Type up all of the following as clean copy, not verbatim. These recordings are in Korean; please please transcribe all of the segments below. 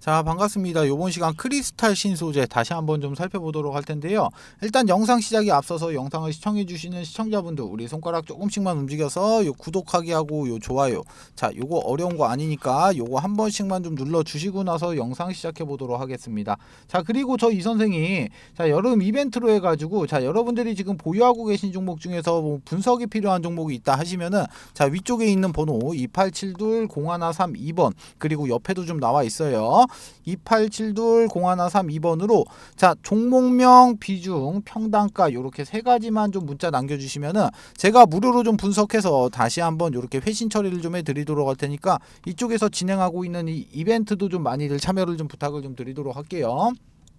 자, 반갑습니다. 요번 시간 크리스탈 신소재 다시 한번 좀 살펴보도록 할 텐데요. 일단 영상 시작에 앞서서 영상을 시청해 주시는 시청자분들, 우리 손가락 조금씩만 움직여서 요 구독하기 하고 요 좋아요, 자 요거 어려운 거 아니니까 요거 한 번씩만 좀 눌러 주시고 나서 영상 시작해 보도록 하겠습니다. 자, 그리고 저 이 선생이 자 여름 이벤트로 해가지고 자 여러분들이 지금 보유하고 계신 종목 중에서 뭐 분석이 필요한 종목이 있다 하시면은 자 위쪽에 있는 번호 2872-0132번 그리고 옆에도 좀 나와 있어요. 2872-0132번으로 자 종목명, 비중, 평단가 요렇게 세 가지만 좀 문자 남겨주시면은 제가 무료로 좀 분석해서 다시 한번 요렇게 회신 처리를 좀 해드리도록 할 테니까 이쪽에서 진행하고 있는 이 이벤트도 좀 많이들 참여를 좀 부탁을 좀 드리도록 할게요.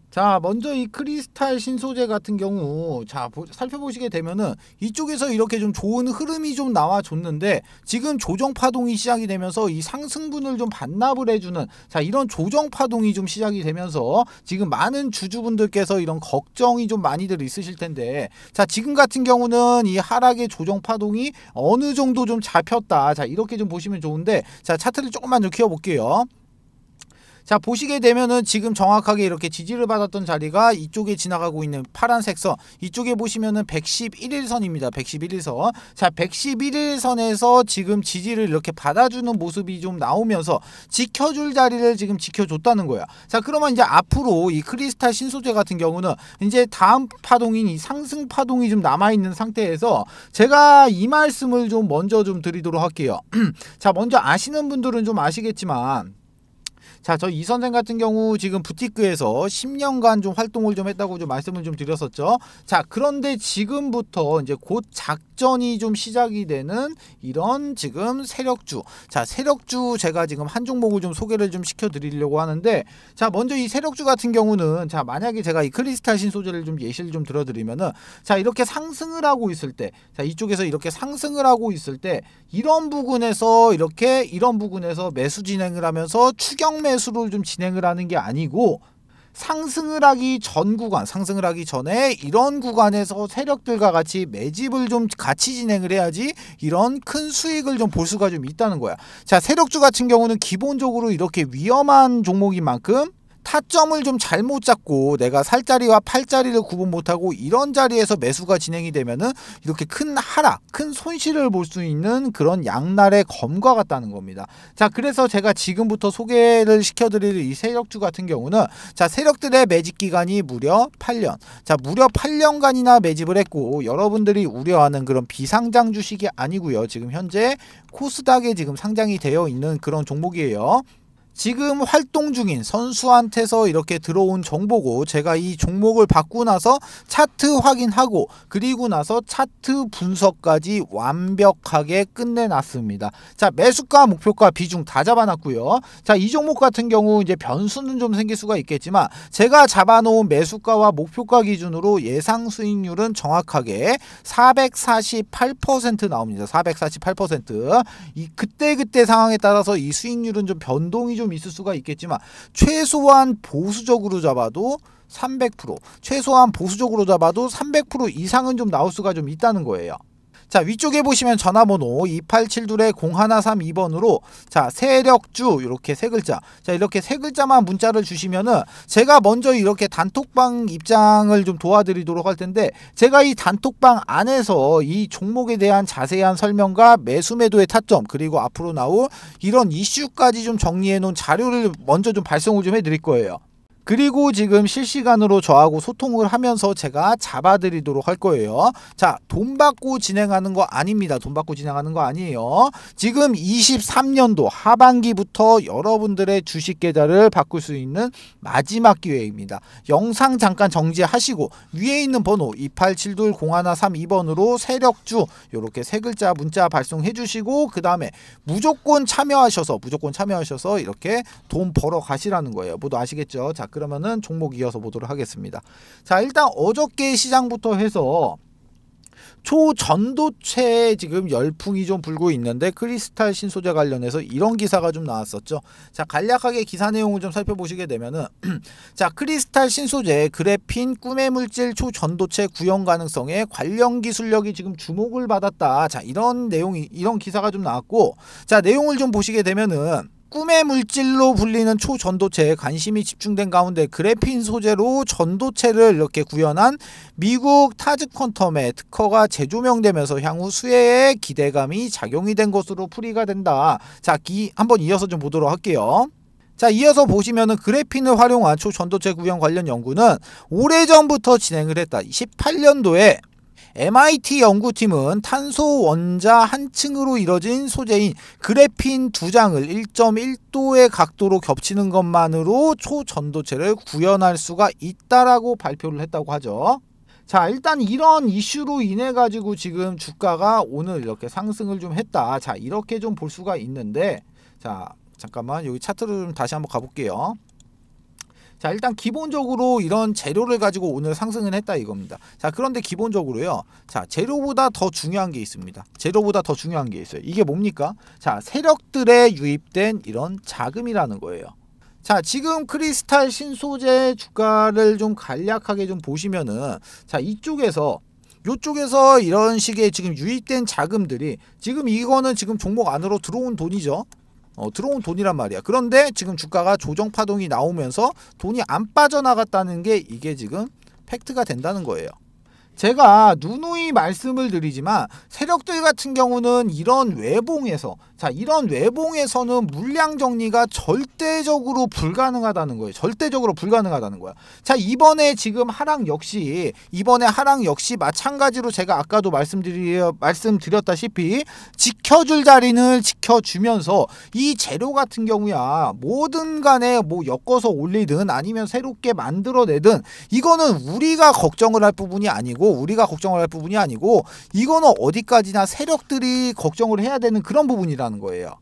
자, 먼저 이 크리스탈 신소재 같은 경우 자 살펴보시게 되면은 이쪽에서 이렇게 좀 좋은 흐름이 좀 나와줬는데 지금 조정 파동이 시작이 되면서 이 상승분을 좀 반납을 해주는 자 이런 조정 파동이 좀 시작이 되면서 지금 많은 주주분들께서 이런 걱정이 좀 많이들 있으실 텐데 자 지금 같은 경우는 이 하락의 조정 파동이 어느 정도 좀 잡혔다, 자 이렇게 좀 보시면 좋은데 자 차트를 조금만 좀 키워볼게요. 자 보시게 되면은 지금 정확하게 이렇게 지지를 받았던 자리가 이쪽에 지나가고 있는 파란색 선, 이쪽에 보시면은 111일선입니다. 111일선. 자 111일선에서 지금 지지를 이렇게 받아주는 모습이 좀 나오면서 지켜줄 자리를 지금 지켜줬다는 거야. 자 그러면 이제 앞으로 이 크리스탈 신소재 같은 경우는 이제 다음 파동인 이 상승 파동이 좀 남아있는 상태에서 제가 이 말씀을 좀 먼저 좀 드리도록 할게요. 자 먼저 아시는 분들은 좀 아시겠지만 자, 저 이 선생 같은 경우 지금 부티크에서 10년간 좀 활동을 좀 했다고 좀 말씀을 좀 드렸었죠. 자, 그런데 지금부터 이제 곧 작전이 좀 시작이 되는 이런 지금 세력주. 자, 세력주 제가 지금 한 종목을 좀 소개를 좀 시켜드리려고 하는데 자, 먼저 이 세력주 같은 경우는 자, 만약에 제가 이 크리스탈 신소재를 좀 예시를 좀 들어드리면은 자, 이렇게 상승을 하고 있을 때 자, 이쪽에서 이렇게 상승을 하고 있을 때 이런 부분에서 이런 부분에서 매수 진행을 하면서 추격 매수를 좀 진행을 하는 게 아니고 상승을 하기 전 구간, 상승을 하기 전에 이런 구간에서 세력들과 같이 매집을 좀 같이 진행을 해야지 이런 큰 수익을 좀 볼 수가 좀 있다는 거야. 자, 세력주 같은 경우는 기본적으로 이렇게 위험한 종목인 만큼 타점을 좀 잘못 잡고 내가 살 자리와 팔 자리를 구분 못하고 이런 자리에서 매수가 진행이 되면은 이렇게 큰 하락, 큰 손실을 볼 수 있는 그런 양날의 검과 같다는 겁니다. 자, 그래서 제가 지금부터 소개를 시켜드릴 이 세력주 같은 경우는 자 세력들의 매집 기간이 무려 8년. 자, 무려 8년간이나 매집을 했고 여러분들이 우려하는 그런 비상장 주식이 아니고요. 지금 현재 코스닥에 지금 상장이 되어 있는 그런 종목이에요. 지금 활동 중인 선수한테서 이렇게 들어온 정보고 제가 이 종목을 받고 나서 차트 확인하고 그리고 나서 차트 분석까지 완벽하게 끝내놨습니다. 자, 매수가, 목표가, 비중 다 잡아놨고요. 자, 이 종목 같은 경우 이제 변수는 좀 생길 수가 있겠지만 제가 잡아놓은 매수가와 목표가 기준으로 예상 수익률은 정확하게 448% 나옵니다. 448%. 이 그때 상황에 따라서 이 수익률은 좀 변동이 좀 있을 수가 있겠지만 최소한 보수적으로 잡아도 300%, 최소한 보수적으로 잡아도 300% 이상은 좀 나올 수가 좀 있다는 거예요. 자, 위쪽에 보시면 전화번호 2872-0132번으로 자 세력주 이렇게 세 글자, 자 이렇게 세 글자만 문자를 주시면은 제가 먼저 이렇게 단톡방 입장을 좀 도와드리도록 할 텐데 제가 이 단톡방 안에서 이 종목에 대한 자세한 설명과 매수 매도의 타점 그리고 앞으로 나올 이런 이슈까지 좀 정리해 놓은 자료를 먼저 좀 발송을 좀 해드릴 거예요. 그리고 지금 실시간으로 저하고 소통을 하면서 제가 잡아드리도록 할 거예요. 자, 돈 받고 진행하는 거 아닙니다. 돈 받고 진행하는 거 아니에요. 지금 23년도 하반기부터 여러분들의 주식 계좌를 바꿀 수 있는 마지막 기회입니다. 영상 잠깐 정지하시고 위에 있는 번호 2872-0132번으로 세력주 이렇게 세 글자 문자 발송해 주시고 그 다음에 무조건 참여하셔서 이렇게 돈 벌어 가시라는 거예요. 모두 아시겠죠? 자, 그러면은 종목 이어서 보도록 하겠습니다. 자, 일단 어저께 시장부터 해서 초전도체에 지금 열풍이 좀 불고 있는데 크리스탈 신소재 관련해서 이런 기사가 좀 나왔었죠. 자, 간략하게 기사 내용을 좀 살펴보시게 되면은 자, 크리스탈 신소재 그래핀 꿈의 물질 초전도체 구현 가능성에 관련 기술력이 지금 주목을 받았다. 자, 이런 내용이 이런 기사가 좀 나왔고 자, 내용을 좀 보시게 되면은 꿈의 물질로 불리는 초전도체에 관심이 집중된 가운데 그래핀 소재로 전도체를 이렇게 구현한 미국 타즈 퀀텀의 특허가 재조명되면서 향후 수혜에 기대감이 작용이 된 것으로 풀이가 된다. 자, 한번 이어서 좀 보도록 할게요. 자, 이어서 보시면은 그래핀을 활용한 초전도체 구현 관련 연구는 오래전부터 진행을 했다. 18년도에 MIT 연구팀은 탄소 원자 한 층으로 이뤄진 소재인 그래핀 두 장을 1.1도의 각도로 겹치는 것만으로 초전도체를 구현할 수가 있다라고 발표를 했다고 하죠. 자, 일단 이런 이슈로 인해 가지고 지금 주가가 오늘 이렇게 상승을 좀 했다. 자, 이렇게 좀 볼 수가 있는데, 자, 잠깐만 여기 차트를 좀 다시 한번 가볼게요. 자, 일단 기본적으로 이런 재료를 가지고 오늘 상승을 했다 이겁니다. 자, 그런데 기본적으로요, 자, 재료보다 더 중요한 게 있습니다. 재료보다 더 중요한 게 있어요. 이게 뭡니까? 자, 세력들에 유입된 이런 자금이라는 거예요. 자, 지금 크리스탈 신소재 주가를 좀 간략하게 좀 보시면은, 자, 요쪽에서 이런 식의 지금 유입된 자금들이 지금 이거는 지금 종목 안으로 들어온 돈이죠. 들어온 돈이란 말이야. 그런데 지금 주가가 조정 파동이 나오면서 돈이 안 빠져나갔다는 게 이게 지금 팩트가 된다는 거예요. 제가 누누이 말씀을 드리지만 세력들 같은 경우는 이런 외봉에서, 자, 이런 외봉에서는 물량 정리가 절대적으로 불가능하다는 거예요. 절대적으로 불가능하다는 거야. 자, 이번에 하락 역시 마찬가지로 제가 아까도 말씀드렸다시피 지켜줄 자리는 지켜주면서 이 재료 같은 경우야 뭐든 간에 뭐 엮어서 올리든 아니면 새롭게 만들어내든 이거는 우리가 걱정을 할 부분이 아니고 이거는 어디까지나 세력들이 걱정을 해야 되는 그런 부분이라는 거예요.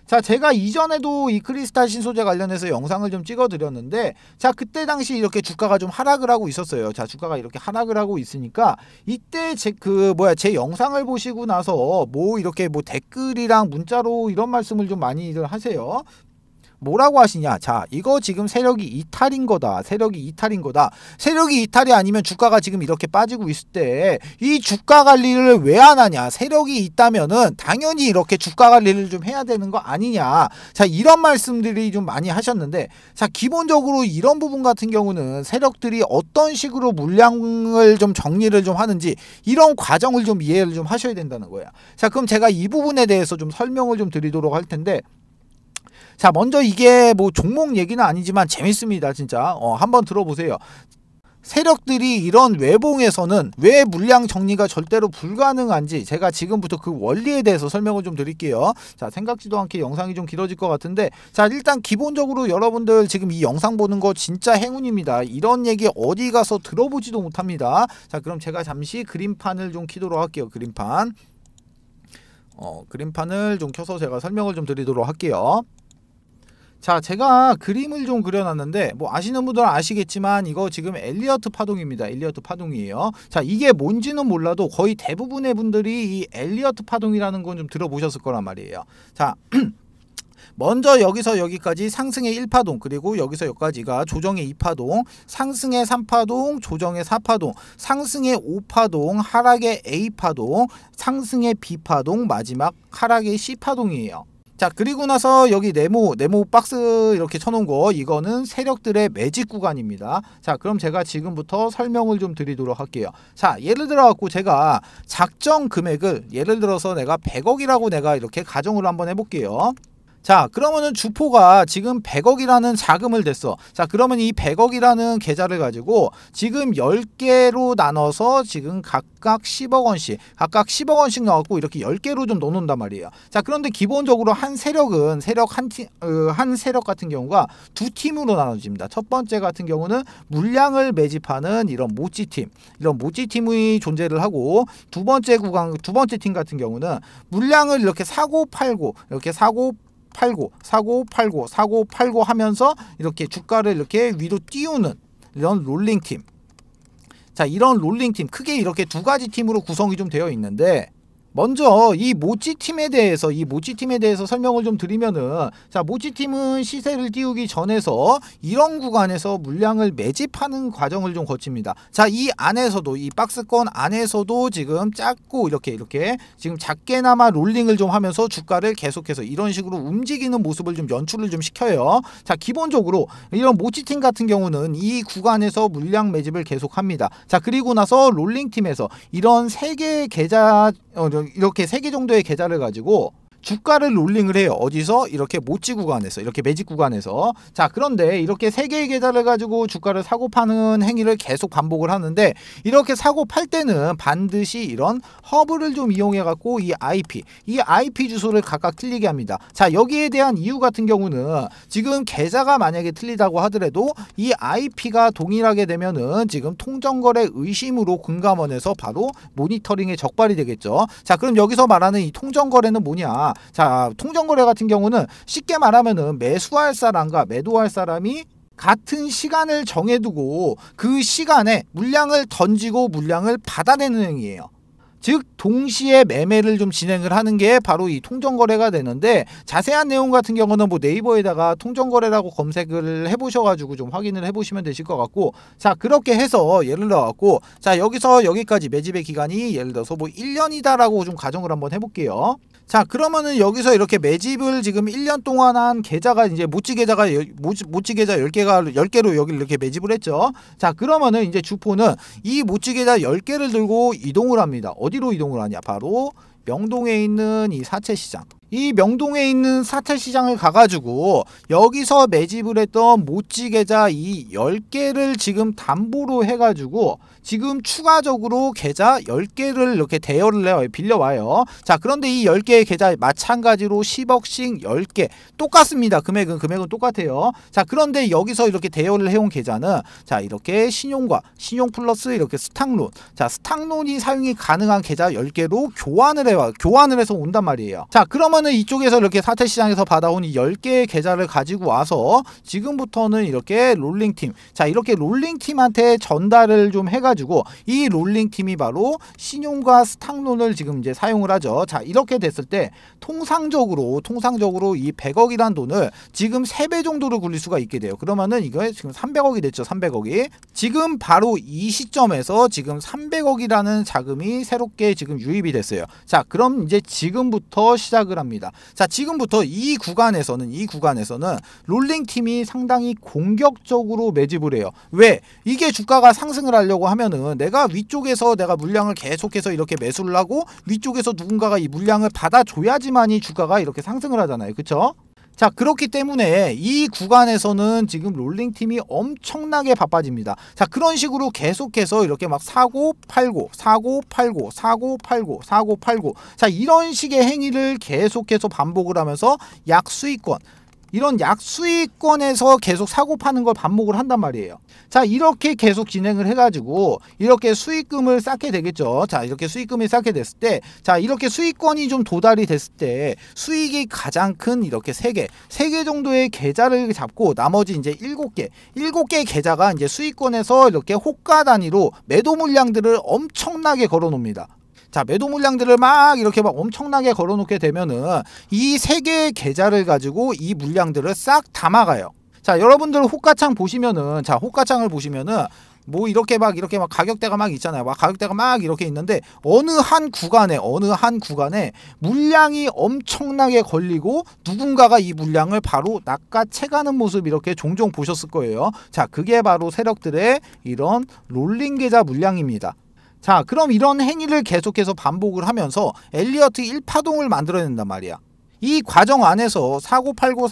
자, 제가 이전에도 이 크리스탈 신소재 관련해서 영상을 좀 찍어 드렸는데, 자, 그때 당시 이렇게 주가가 좀 하락을 하고 있었어요. 자, 주가가 이렇게 하락을 하고 있으니까 이때 제 영상을 보시고 나서 이렇게 댓글이랑 문자로 이런 말씀을 좀 많이들 하세요. 뭐라고 하시냐? 자, 이거 지금 세력이 이탈인 거다. 세력이 이탈이 아니면 주가가 지금 이렇게 빠지고 있을 때 이 주가 관리를 왜 안 하냐? 세력이 있다면은 당연히 이렇게 주가 관리를 좀 해야 되는 거 아니냐? 자, 이런 말씀들이 좀 많이 하셨는데, 자, 기본적으로 이런 부분 같은 경우는 세력들이 어떤 식으로 물량을 좀 정리를 좀 하는지 이런 과정을 좀 이해를 좀 하셔야 된다는 거야. 자, 그럼 제가 이 부분에 대해서 좀 설명을 좀 드리도록 할 텐데, 자, 먼저 이게 종목 얘기는 아니지만 재밌습니다. 진짜 한번 들어보세요. 세력들이 이런 외봉에서는 왜 물량 정리가 절대로 불가능한지 제가 지금부터 그 원리에 대해서 설명을 좀 드릴게요. 자, 생각지도 않게 영상이 좀 길어질 것 같은데, 자, 일단 기본적으로 여러분들 지금 이 영상 보는 거 진짜 행운입니다. 이런 얘기 어디 가서 들어보지도 못합니다. 자, 그럼 제가 잠시 그림판을 좀 켜도록 할게요. 그림판을 좀 켜서 제가 설명을 좀 드리도록 할게요. 자, 제가 그림을 좀 그려놨는데 아시는 분들은 아시겠지만 이거 지금 엘리어트 파동입니다. 엘리어트 파동이에요. 자, 이게 뭔지는 몰라도 거의 대부분의 분들이 이 엘리어트 파동이라는 건 좀 들어보셨을 거란 말이에요. 자, 먼저 여기서 여기까지 상승의 1파동, 그리고 여기서 여기까지가 조정의 2파동, 상승의 3파동, 조정의 4파동, 상승의 5파동, 하락의 A파동, 상승의 B파동, 마지막 하락의 C파동이에요. 자, 그리고 나서 여기 네모 박스 이렇게 쳐놓은 거, 이거는 세력들의 매집 구간입니다. 자, 그럼 제가 지금부터 설명을 좀 드리도록 할게요. 자, 예를 들어 갖고 제가 작정 금액을 예를 들어서 내가 100억이라고 내가 이렇게 가정을 한번 해볼게요. 자, 그러면은 주포가 지금 100억이라는 자금을 댔어. 자, 그러면 이 100억이라는 계좌를 가지고 지금 10개로 나눠서 지금 각각 10억원씩 넣어갖고 이렇게 10개로 좀 넣어놓는단 말이에요. 자, 그런데 기본적으로 한 세력 같은 경우가 두 팀으로 나눠집니다. 첫 번째 같은 경우는 물량을 매집하는 이런 모찌팀이 존재를 하고, 두 번째 팀 같은 경우는 물량을 이렇게 사고 팔고 하면서 이렇게 주가를 이렇게 위로 띄우는 이런 롤링팀. 자, 이런 롤링팀, 크게 이렇게 두 가지 팀으로 구성이 좀 되어 있는데, 먼저 이 모찌팀에 대해서 설명을 좀 드리면은, 자, 모찌팀은 시세를 띄우기 전에서 이런 구간에서 물량을 매집하는 과정을 좀 거칩니다. 자, 이 안에서도, 이 박스권 안에서도 지금 작고 이렇게 지금 작게나마 롤링을 좀 하면서 주가를 계속해서 이런 식으로 움직이는 모습을 좀 연출을 좀 시켜요. 자, 기본적으로 이런 모찌팀 같은 경우는 이 구간에서 물량 매집을 계속합니다. 자, 그리고 나서 롤링팀에서 이런 3개의 계좌, 이렇게 3개 정도의 계좌를 가지고 주가를 롤링을 해요. 어디서? 이렇게 모찌 구간에서, 이렇게 매집 구간에서. 자, 그런데 이렇게 3개의 계좌를 가지고 주가를 사고 파는 행위를 계속 반복을 하는데, 이렇게 사고 팔 때는 반드시 이런 허브를 좀 이용해 갖고 이 IP 주소를 각각 틀리게 합니다. 자, 여기에 대한 이유 같은 경우는 지금 계좌가 만약에 틀리다고 하더라도 이 IP가 동일하게 되면은 지금 통정거래 의심으로 금감원에서 바로 모니터링에 적발이 되겠죠. 자, 그럼 여기서 말하는 이 통정거래는 뭐냐? 자, 통정거래 같은 경우는 쉽게 말하면은 매수할 사람과 매도할 사람이 같은 시간을 정해두고 그 시간에 물량을 던지고 물량을 받아내는 행위예요. 즉 동시에 매매를 좀 진행을 하는 게 바로 이 통정거래가 되는데, 자세한 내용 같은 경우는 뭐 네이버에다가 통정거래라고 검색을 해보셔가지고 좀 확인을 해보시면 되실 것 같고, 자, 그렇게 해서 예를 들어갖고, 자, 여기서 여기까지 매집의 기간이 예를 들어서 뭐 1년이다라고 좀 가정을 한번 해볼게요. 자, 그러면은 여기서 이렇게 매집을 지금 1년 동안 한 계좌가 이제 모찌 계좌 10개로 여기를 이렇게 매집을 했죠. 자, 그러면은 이제 주포는 이 모찌 계좌 10개를 들고 이동을 합니다. 어디로 이동을 하냐? 바로 명동에 있는 이 사채시장. 이 명동에 있는 사채시장을 가가지고 여기서 매집을 했던 모찌 계좌 이 10개를 지금 담보로 해가지고 지금 추가적으로 계좌 10개를 이렇게 대여를 해요. 빌려와요. 자, 그런데 이 10개의 계좌 마찬가지로 10억씩 10개 똑같습니다. 금액은 똑같아요. 자, 그런데 여기서 이렇게 대여를 해온 계좌는, 자, 이렇게 신용과 신용 플러스 이렇게 스탁론, 자, 스탁론이 사용이 가능한 계좌 10개로 교환을 해서 온단 말이에요. 자, 그러면은 이쪽에서 이렇게 사채시장에서 받아온 이 10개의 계좌를 가지고 와서 지금부터는 이렇게 롤링팀, 자, 이렇게 롤링팀한테 전달을 좀 해가지고 이 롤링팀이 바로 신용과 스탁론을 지금 이제 사용을 하죠. 자, 이렇게 됐을 때 통상적으로 이 100억이란 돈을 지금 3배 정도로 굴릴 수가 있게 돼요. 그러면은 이거 지금 300억이 됐죠. 300억이. 지금 바로 이 시점에서 지금 300억이라는 자금이 새롭게 지금 유입이 됐어요. 자, 그럼 이제 지금부터 시작을 합니다. 자, 지금부터 이 구간에서는 롤링팀이 상당히 공격적으로 매집을 해요. 왜? 이게 주가가 상승을 하려고 하면은 내가 위쪽에서 내가 물량을 계속해서 이렇게 매수를 하고 위쪽에서 누군가가 이 물량을 받아줘야지만이 주가가 이렇게 상승을 하잖아요. 그쵸? 자, 그렇기 때문에 이 구간에서는 지금 롤링팀이 엄청나게 바빠집니다. 자, 그런 식으로 계속해서 이렇게 막 사고 팔고 자, 이런 식의 행위를 계속해서 반복을 하면서 약수익권, 이런 약수익권에서 계속 사고 파는 걸 반복을 한단 말이에요. 자, 이렇게 계속 진행을 해가지고 이렇게 수익금을 쌓게 되겠죠. 자, 이렇게 수익금이 쌓게 됐을 때, 자, 이렇게 수익권이 좀 도달이 됐을 때 수익이 가장 큰 이렇게 3개 정도의 계좌를 잡고 나머지 이제 7개 계좌가 이제 수익권에서 이렇게 호가 단위로 매도 물량들을 엄청나게 걸어 놓습니다. 자, 매도 물량들을 막 이렇게 막 엄청나게 걸어 놓게 되면은 이 3개의 계좌를 가지고 이 물량들을 싹 담아가요. 자, 여러분들 호가창 보시면은, 자, 호가창을 보시면은 뭐 이렇게 막 가격대가 막 있잖아요. 막 가격대가 막 이렇게 있는데 어느 한 구간에 물량이 엄청나게 걸리고 누군가가 이 물량을 바로 낚아채가는 모습 이렇게 종종 보셨을 거예요. 자, 그게 바로 세력들의 이런 롤링 계좌 물량입니다. 자, 그럼 이런 행위를 계속해서 반복을 하면서 엘리어트 1파동을 만들어낸단 말이야. 이 과정 안에서 사고 팔고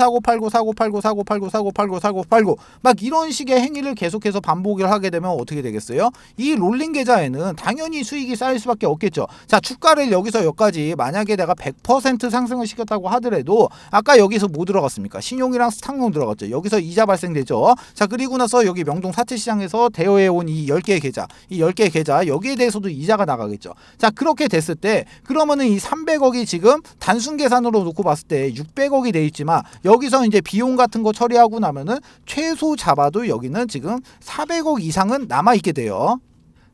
막 이런 식의 행위를 계속해서 반복을 하게 되면 어떻게 되겠어요? 이 롤링 계좌에는 당연히 수익이 쌓일 수밖에 없겠죠. 자, 주가를 여기서 여기까지 만약에 내가 100% 상승을 시켰다고 하더라도 아까 여기서 뭐 들어갔습니까? 신용이랑 스탁론 들어갔죠. 여기서 이자 발생되죠. 자, 그리고 나서 여기 명동 사채시장에서 대여해온 이 10개의 계좌 여기에 대해서도 이자가 나가겠죠. 자, 그렇게 됐을 때 그러면은 이 300억이 지금 단순 계산으로 놓고 봤을 때 600억이 돼 있지만 여기서 이제 비용 같은 거 처리하고 나면은 최소 잡아도 여기는 지금 400억 이상은 남아 있게 돼요.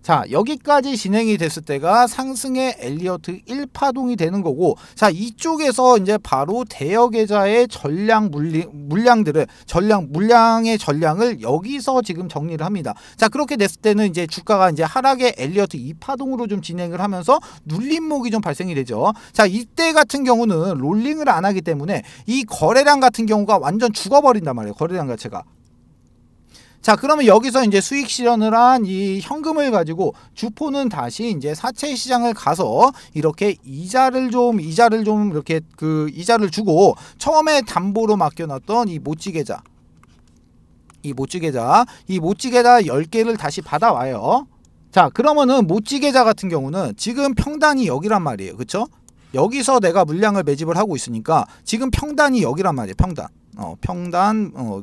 자, 여기까지 진행이 됐을 때가 상승의 엘리어트 1파동이 되는 거고, 자, 이쪽에서 이제 바로 대여 계좌의 물량의 전량을 여기서 지금 정리를 합니다. 자, 그렇게 됐을 때는 이제 주가가 이제 하락의 엘리어트 2파동으로 좀 진행을 하면서 눌림목이 좀 발생이 되죠. 자, 이때 같은 경우는 롤링을 안 하기 때문에 이 거래량 같은 경우가 완전 죽어버린단 말이에요. 거래량 자체가. 자, 그러면 여기서 이제 수익 실현을 한 이 현금을 가지고 주포는 다시 이제 사채 시장을 가서 이렇게 이자를 좀 이렇게 이자를 주고, 처음에 담보로 맡겨놨던 이 모찌 계좌 10개를 다시 받아와요. 자, 그러면은 모찌 계좌 같은 경우는 지금 평단이 여기란 말이에요. 그쵸? 여기서 내가 물량을 매집을 하고 있으니까 지금 평단이 여기란 말이에요. 평단.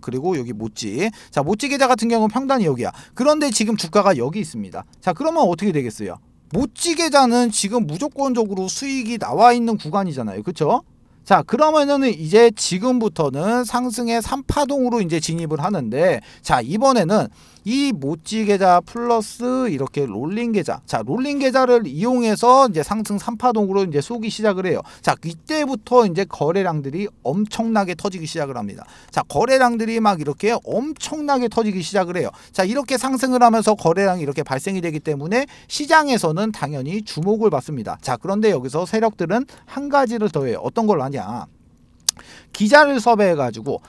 그리고 여기 모찌. 자, 모찌 계좌 같은 경우는 평단이 여기야. 그런데 지금 주가가 여기 있습니다. 자, 그러면 어떻게 되겠어요? 모찌 계좌는 지금 무조건적으로 수익이 나와 있는 구간이잖아요. 그쵸? 자, 그러면은 이제 지금부터는 상승의 3파동으로 이제 진입을 하는데, 자, 이번에는 이 모찌 계좌 플러스 이렇게 롤링 계좌, 자, 롤링 계좌를 이용해서 이제 상승 3파동으로 이제 쏘기 시작을 해요. 자, 이때부터 이제 거래량들이 엄청나게 터지기 시작을 합니다. 자, 거래량들이 막 이렇게 엄청나게 터지기 시작을 해요. 자, 이렇게 상승을 하면서 거래량이 이렇게 발생이 되기 때문에 시장에서는 당연히 주목을 받습니다. 자, 그런데 여기서 세력들은 한 가지를 더해요. 어떤 걸 하냐? 기자를 섭외해가지고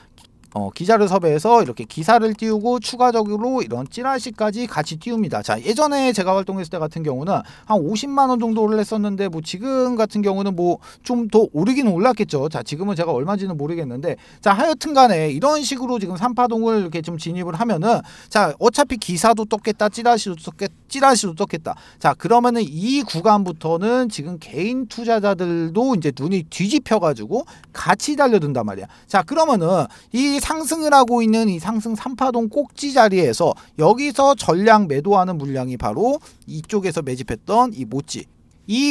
기자를 섭외해서 이렇게 기사를 띄우고 추가적으로 이런 찌라시까지 같이 띄웁니다. 자, 예전에 제가 활동했을 때 같은 경우는 한 50만원 정도를 했었는데, 뭐 지금 같은 경우는 뭐 좀 더 오르기는 올랐겠죠. 자, 지금은 제가 얼마인지는 모르겠는데, 자, 하여튼 간에 이런 식으로 지금 3파동을 이렇게 좀 진입을 하면은, 자, 어차피 기사도 떴겠다, 찌라시도 떴겠다. 자, 그러면은 이 구간부터는 지금 개인 투자자들도 이제 눈이 뒤집혀가지고 같이 달려든단 말이야. 자, 그러면은 이 상승을 하고 있는 이 상승 3파동 꼭지 자리에서 여기서 전량 매도하는 물량이 바로 이쪽에서 매집했던 이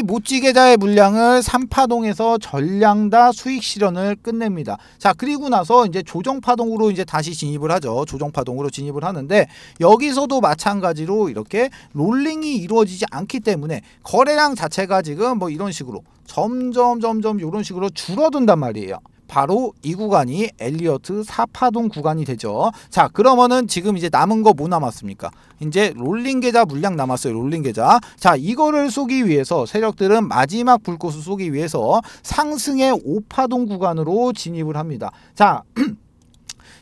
모찌 계좌의 물량을 3파동에서 전량 다 수익 실현을 끝냅니다. 자, 그리고 나서 이제 조정파동으로 이제 다시 진입을 하죠. 조정파동으로 진입을 하는데, 여기서도 마찬가지로 이렇게 롤링이 이루어지지 않기 때문에 거래량 자체가 지금 뭐 이런 식으로 점점 이런 식으로 줄어든단 말이에요. 바로 이 구간이 엘리어트 4파동 구간이 되죠. 자, 그러면은 지금 이제 남은 거 뭐 남았습니까? 이제 롤링 계좌 물량 남았어요. 롤링 계좌. 자, 이거를 쏘기 위해서 세력들은 마지막 불꽃을 쏘기 위해서 상승의 5파동 구간으로 진입을 합니다. 자,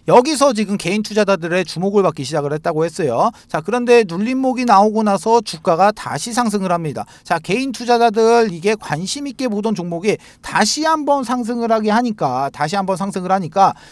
여기서 지금 개인 투자자들의 주목을 받기 시작을 했다고 했어요. 자, 그런데 눌림목이 나오고 나서 주가가 다시 상승을 합니다. 자, 개인 투자자들 이게 관심 있게 보던 종목이 다시 한번 상승을 하니까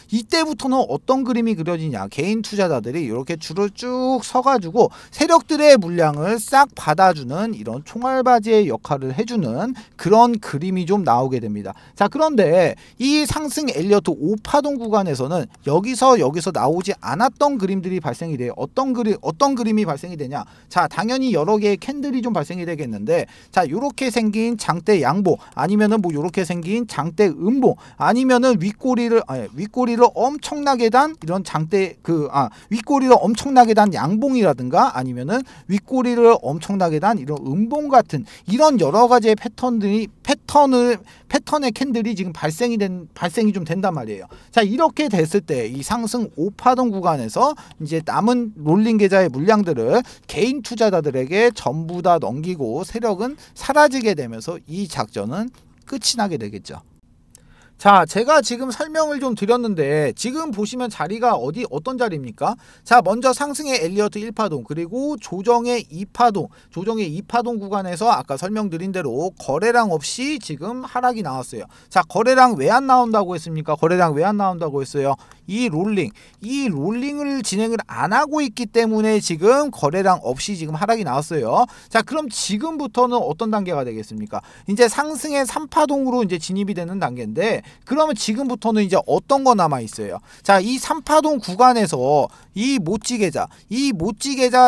이때부터는 어떤 그림이 그려지냐? 개인 투자자들이 이렇게 줄을 쭉 서가지고 세력들의 물량을 싹 받아주는 이런 총알바지의 역할을 해주는 그런 그림이 좀 나오게 됩니다. 자, 그런데 이 상승 엘리어트 5파동 구간에서는 여기서 나오지 않았던 그림들이 발생이 돼요. 어떤 그림이 발생이 되냐? 자, 당연히 여러 개의 캔들이 좀 발생이 되겠는데, 자, 요렇게 생긴 장대 양봉, 아니면은 뭐 요렇게 생긴 장대 음봉, 아니면은 윗꼬리를 엄청나게 단 이런 윗꼬리를 엄청나게 단 양봉이라든가, 아니면은 윗꼬리를 엄청나게 단 이런 음봉 같은 이런 여러 가지의 패턴의 캔들이 지금 발생이 좀 된단 말이에요. 자, 이렇게 됐을 때 이 상승 5파동 구간에서 이제 남은 롤링 계좌의 물량들을 개인 투자자들에게 전부 다 넘기고 세력은 사라지게 되면서 이 작전은 끝이 나게 되겠죠. 자, 제가 지금 설명을 좀 드렸는데, 지금 보시면 자리가 어떤 자리입니까? 자, 먼저 상승의 엘리어트 1파동, 그리고 조정의 2파동 구간에서 아까 설명드린 대로 거래량 없이 지금 하락이 나왔어요. 자, 거래량 왜 안 나온다고 했습니까? 이 롤링을 진행을 안 하고 있기 때문에 지금 거래량 없이 지금 하락이 나왔어요. 자, 그럼 지금부터는 어떤 단계가 되겠습니까? 이제 상승의 3파동으로 이제 진입이 되는 단계인데, 그러면 지금부터는 이제 어떤 거 남아 있어요? 자, 이 3파동 구간에서 이 모찌 계좌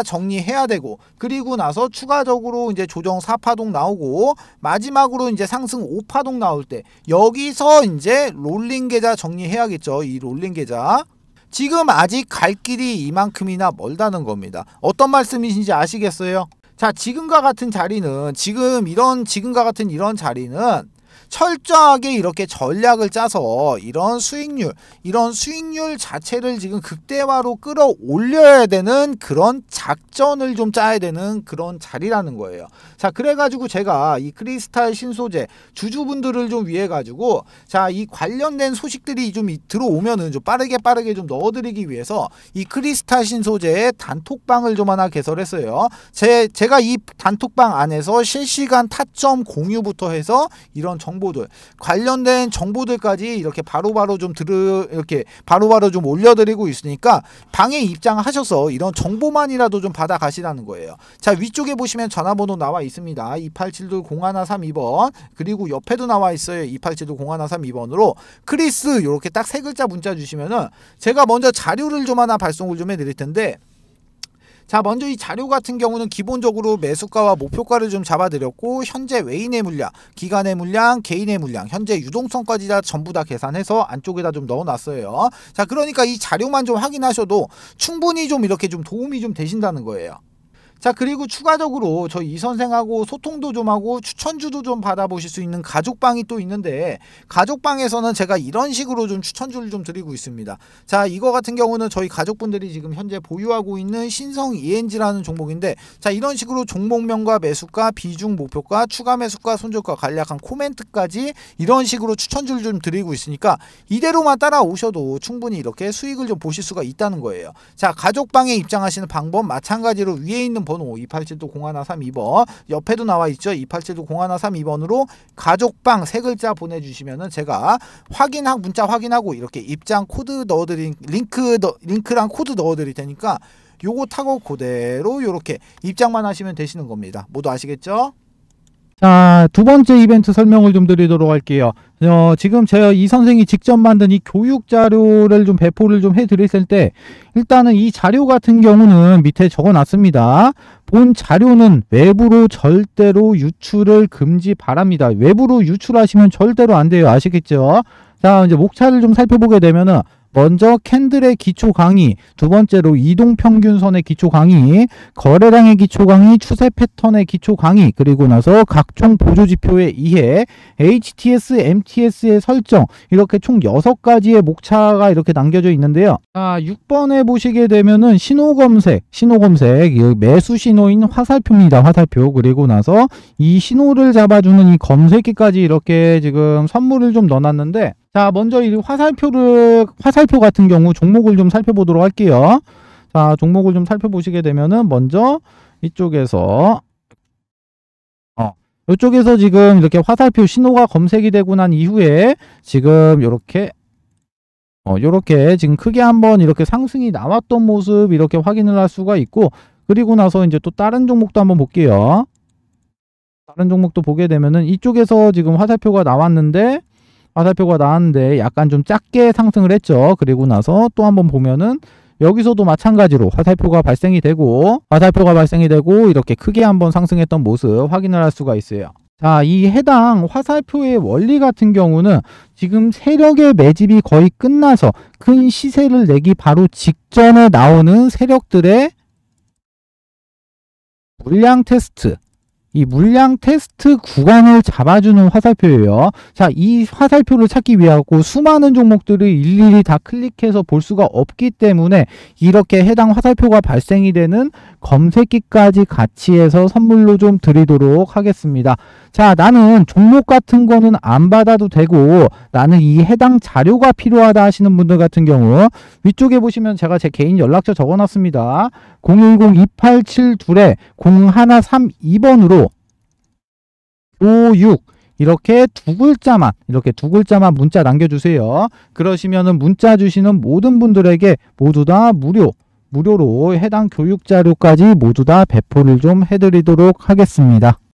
정리해야 되고, 그리고 나서 추가적으로 이제 조정 4파동 나오고, 마지막으로 이제 상승 5파동 나올 때 여기서 이제 롤링 계좌 정리해야겠죠. 이 롤링 계좌. 지금 아직 갈 길이 이만큼이나 멀다는 겁니다. 어떤 말씀이신지 아시겠어요? 자, 지금과 같은 자리는 지금과 같은 이런 자리는 철저하게 이렇게 전략을 짜서 이런 수익률 자체를 지금 극대화로 끌어올려야 되는 그런 작전을 좀 짜야 되는 그런 자리라는 거예요. 자, 그래가지고 제가 이 크리스탈 신소재 주주분들을 좀 위해 가지고 자, 이 관련된 소식들이 좀 들어오면은 좀 빠르게 좀 넣어드리기 위해서 이 크리스탈 신소재의 단톡방을 좀 하나 개설했어요. 제가 이 단톡방 안에서 실시간 타점 공유부터 해서 이런 정보들, 관련된 정보들까지 이렇게 바로바로 좀 올려드리고 있으니까 방에 입장하셔서 이런 정보만이라도 좀 받아 가시라는 거예요. 자, 위쪽에 보시면 전화번호 나와 있습니다. 287-0132번, 그리고 옆에도 나와 있어요. 287-0132번으로 크리스 이렇게 딱 세 글자 문자 주시면은 제가 먼저 자료를 좀 하나 발송을 좀 해드릴 텐데, 자, 먼저 이 자료 같은 경우는 기본적으로 매수가와 목표가를 좀 잡아드렸고, 현재 외인의 물량, 기관의 물량, 개인의 물량, 현재 유동성까지 다 전부 다 계산해서 안쪽에다 좀 넣어놨어요. 자, 그러니까 이 자료만 좀 확인하셔도 충분히 좀 이렇게 좀 도움이 좀 되신다는 거예요. 자, 그리고 추가적으로 저희 이 선생하고 소통도 좀 하고 추천주도 좀 받아보실 수 있는 가족방이 또 있는데, 가족방에서는 제가 이런 식으로 좀 추천주를 좀 드리고 있습니다. 자, 이거 같은 경우는 저희 가족분들이 지금 현재 보유하고 있는 신성 ENG라는 종목인데, 자, 이런 식으로 종목명과 매수가, 비중, 목표가, 추가 매수가, 손절가, 간략한 코멘트까지 이런 식으로 추천주를 좀 드리고 있으니까 이대로만 따라오셔도 충분히 이렇게 수익을 좀 보실 수가 있다는 거예요. 자, 가족방에 입장하시는 방법 마찬가지로 위에 있는 번호 287-0132번, 옆에도 나와 있죠. 287-0132번으로 가족방 세 글자 보내주시면은 제가 문자 확인하고 이렇게 입장 코드 넣어드린 링크랑 코드 넣어드릴 테니까 요거 타고 그대로 요렇게 입장만 하시면 되시는 겁니다. 모두 아시겠죠? 자, 두 번째 이벤트 설명을 좀 드리도록 할게요. 지금 제가 이 선생이 직접 만든 이 교육 자료를 좀 배포를 좀 해드렸을 때, 일단은 이 자료 같은 경우는 밑에 적어 놨습니다. 본 자료는 외부로 절대로 유출을 금지 바랍니다. 외부로 유출하시면 절대로 안 돼요. 아시겠죠? 자, 이제 목차를 좀 살펴보게 되면은, 먼저 캔들의 기초 강의, 두 번째로 이동평균선의 기초 강의, 거래량의 기초 강의, 추세 패턴의 기초 강의, 그리고 나서 각종 보조지표의 이해, HTS, MTS의 설정, 이렇게 총 6가지의 목차가 이렇게 남겨져 있는데요. 자, 6번에 보시게 되면은 신호검색, 매수 신호인 화살표입니다. 화살표. 그리고 나서 이 신호를 잡아주는 이 검색기까지 이렇게 지금 선물을 좀 넣어놨는데, 자, 먼저 이 화살표 같은 경우 종목을 좀 살펴보도록 할게요. 자, 종목을 좀 살펴보시게 되면은 먼저 이쪽에서 이쪽에서 지금 이렇게 화살표 신호가 검색이 되고 난 이후에 지금 요렇게 지금 크게 한번 이렇게 상승이 나왔던 모습 이렇게 확인을 할 수가 있고, 그리고 나서 이제 또 다른 종목도 한번 볼게요. 다른 종목도 보게 되면은 이쪽에서 지금 화살표가 나왔는데 약간 좀 작게 상승을 했죠. 그리고 나서 또 한번 보면은 여기서도 마찬가지로 화살표가 발생이 되고 이렇게 크게 한번 상승했던 모습 확인을 할 수가 있어요. 자, 이 해당 화살표의 원리 같은 경우는 지금 세력의 매집이 거의 끝나서 큰 시세를 내기 바로 직전에 나오는 세력들의 물량 테스트, 이 물량 테스트 구간을 잡아주는 화살표예요. 자, 이 화살표를 찾기 위하고 수많은 종목들을 일일이 다 클릭해서 볼 수가 없기 때문에 이렇게 해당 화살표가 발생이 되는 검색기까지 같이 해서 선물로 좀 드리도록 하겠습니다. 자, 나는 종목 같은 거는 안 받아도 되고 나는 이 해당 자료가 필요하다 하시는 분들 같은 경우 위쪽에 보시면 제가 제 개인 연락처 적어놨습니다. 010-287-0132번으로 교육 이렇게 두 글자만 문자 남겨주세요. 그러시면은 문자 주시는 모든 분들에게 모두 다 무료로 해당 교육 자료까지 모두 다 배포를 좀 해드리도록 하겠습니다.